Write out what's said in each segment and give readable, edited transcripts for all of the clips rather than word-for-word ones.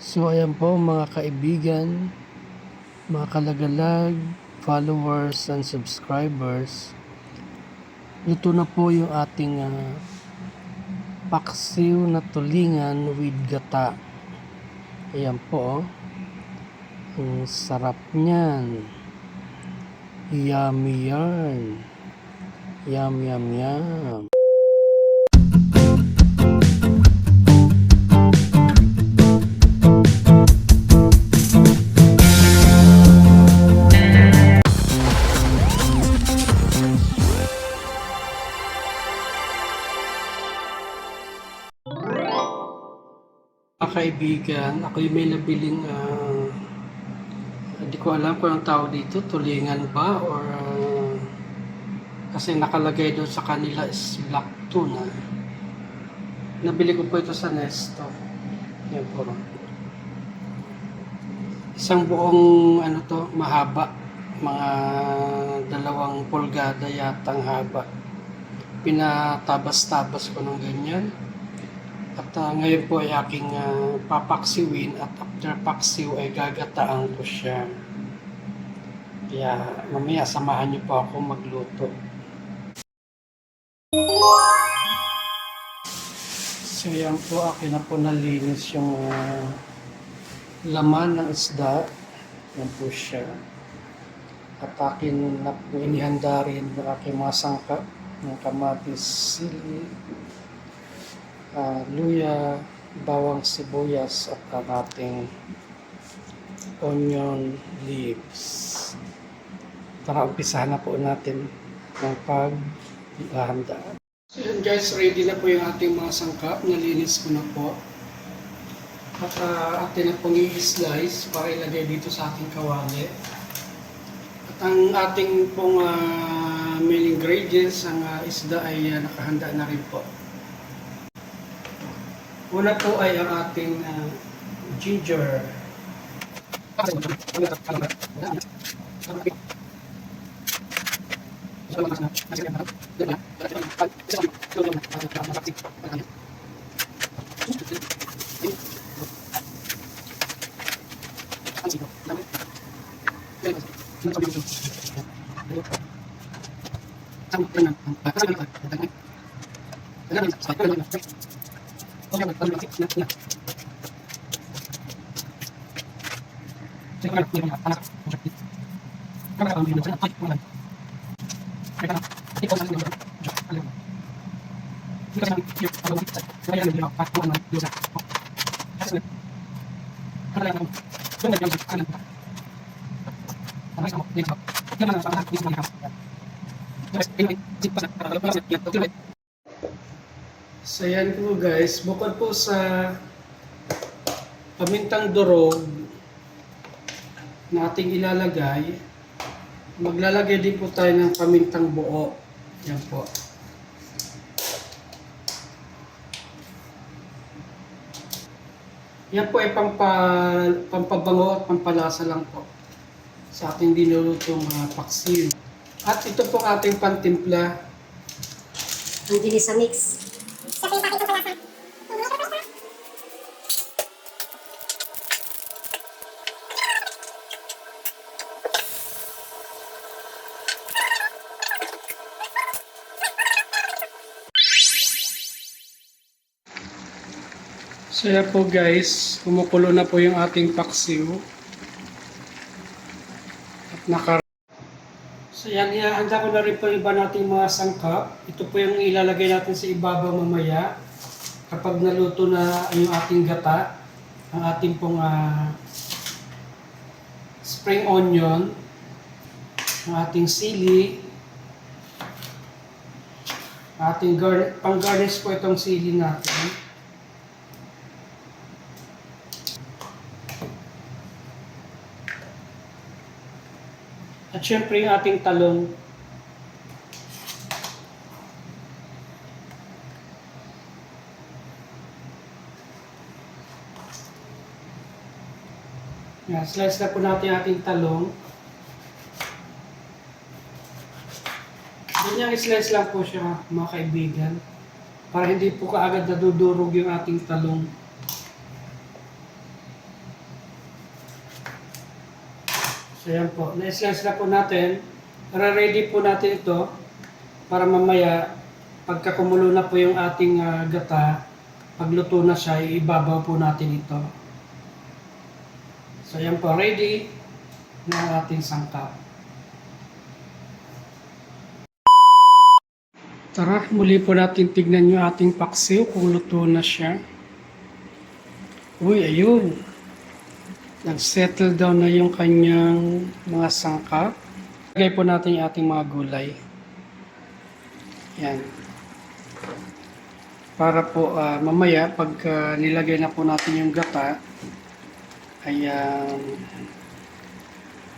So ayan po mga kaibigan, mga kalagalag, followers and subscribers. Luto na po yung ating paksiw na tulingan with gata. Ayan po, ang sarap niyan. Yummy yarn. Yum yum yum. Mga kaibigan, ako'y may nabiling hindi ko alam kung ang tawag dito, tulingan ba or kasi nakalagay doon sa kanila is black tuna. Nabili ko po ito sa Nesto. Yan po. Isang buong mahaba, mga 2 pulgada yatang haba. Pinatabas-tabas ko ng ganyan. At ngayon po ay aking papaksiwin at after paksiw ay gagataan ko siya. Kaya mamaya samahan niyo po ako magluto. So yan po, akin na po nalinis yung laman ng isda. Yan po siya. At akin na po inihanda rin yung aking mga sangkap ng kamatis, sili, luya, bawang sibuyas at ang ating onion leaves. Tara, umpisahan na po natin ng paghahanda. So yun guys, ready na po yung ating mga sangkap. Nalinis ko na po. At atin na pong i-slice para ilagay dito sa ating kawali. At ang ating pong main ingredients, ang isda ay nakahanda na rin po. Una po ay ang ating ginger. So yan po guys, bukod po sa pamintang durog na ating ilalagay, maglalagay din po tayo ng pamintang buo. Yan po. Yan po ay pampabango at pampalasa lang po sa ating dinulutong paksiw. At ito po ating pantimpla. Ang bilis sa mix. So yan po guys, kumukulo na po yung ating paksiw. At So yan, ihahanda ko na rin po iba nating mga sangkap. Ito po yung ilalagay natin sa ibabaw mamaya. Kapag naluto na yung ating gata, ang ating pong spring onion, ang ating sili, ating pang-garnish po itong sili natin. At syempre yung ating talong. Yan, slice na po natin yung ating talong. Ganyan i-slice lang po siya mga kaibigan. Para hindi po kaagad nadudurog yung ating talong. So yan po, na-slice na po natin. Ready po natin ito para mamaya pagka kumulo na po yung ating gata, pagluto na siya, ibabaw po natin ito. So yan po, ready na ang ating sangkap. Tara, muli po natin tignan yung ating paksiw kung luto na siya. Uy, ayun. Nag-settle down na yung kanyang mga sangkap. Lagay po natin yung ating mga gulay. Yan. Para po mamaya, pag nilagay na po natin yung gata, ay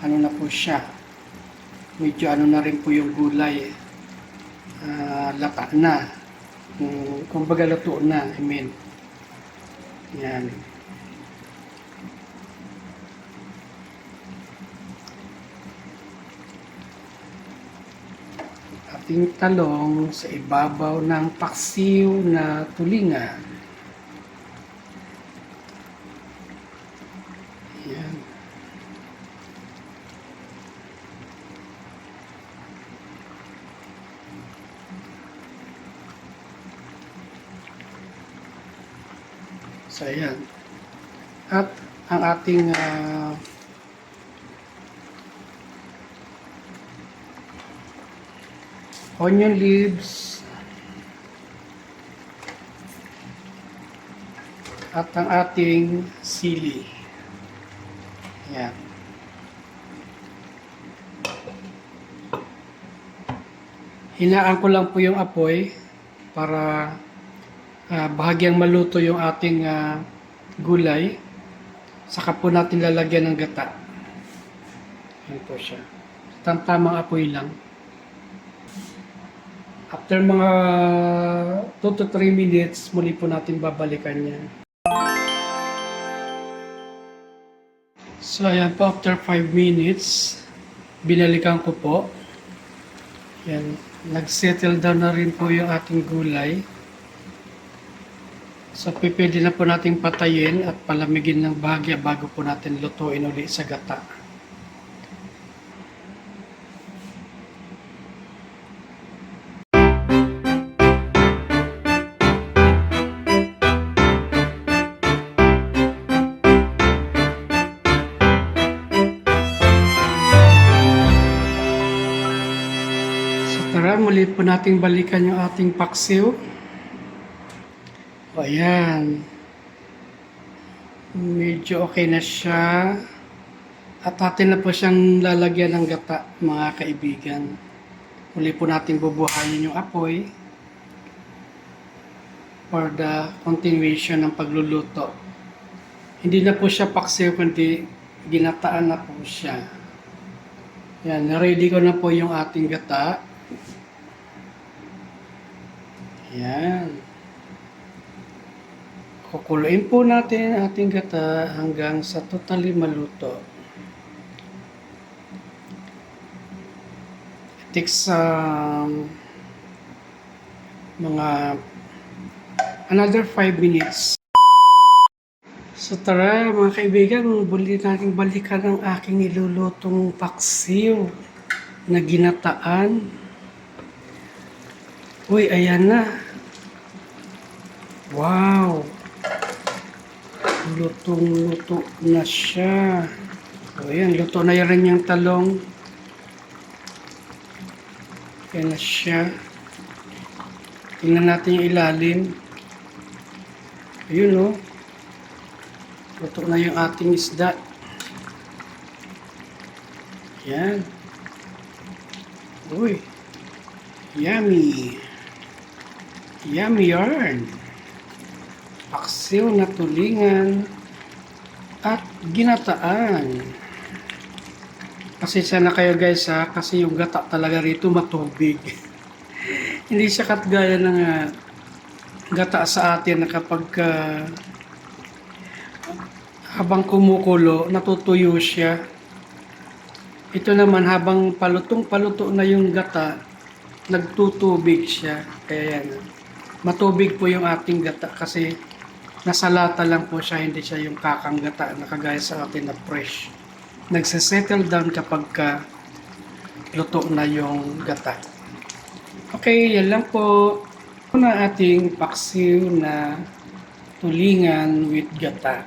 ano na po siya. Medyo ano na rin po yung gulay. Lata na. Kumbaga luto na, I mean. Yan. Ating talong sa ibabaw ng paksiw na tulingan. Yan. So, ayan. At ang ating onion leaves at ang ating sili. Ayan. Hinaan ko lang po yung apoy para bahagyang maluto yung ating gulay. Saka po natin lalagyan ng gata. Yan po siya. Tamang apoy lang. After mga 2 to 3 minutes, muli po natin babalikan yan. So ayan po, after 5 minutes, binalikan ko po. Yan, nag-settle down na rin po yung ating gulay. So, pwede na po nating patayin at palamigin ng bahagya bago po natin lutuin ulit sa gata. So, tara, muli po nating balikan yung ating paksiw. O, ayan. Medyo okay na siya. At atin na po siyang lalagyan ng gata, mga kaibigan. Muli po natin bubuhayin yung apoy for the continuation ng pagluluto. Hindi na po siya paksiw, kundi ginataan na po siya. Yan, ready ko na po yung ating gata. Yan. Kukuluin po natin ang ating gata hanggang sa totally maluto. It takes mga another 5 minutes. So tara mga kaibigan, muli natin balikan ang aking nilulutong paksiw na ginataan. Uy, ayan na. Wow! Lutong-luto na siya. So, ayan, luto na rin yung talong. Ayan na siya. Tingnan natin yung ilalim. Ayun, oh. Luto na yung ating isda. Ayan. Uy. Yummy. Yummy yarn. Paksiw na tulingan at ginataan. Pasensya na kayo guys kasi yung gata talaga rito matubig. Hindi siya katgaya ng gata sa atin na kapag habang kumukulo, natutuyo siya. Ito naman habang palutong-paluto na yung gata, nagtutubig siya. Kaya yan. Matubig po yung ating gata kasi nasa lata lang po siya, hindi siya yung kakang gata na kagaya sa atin na fresh. nagsisettle down kapag luto na yung gata. Okay, yan lang po. Ito na ating paksiw na tulingan with gata.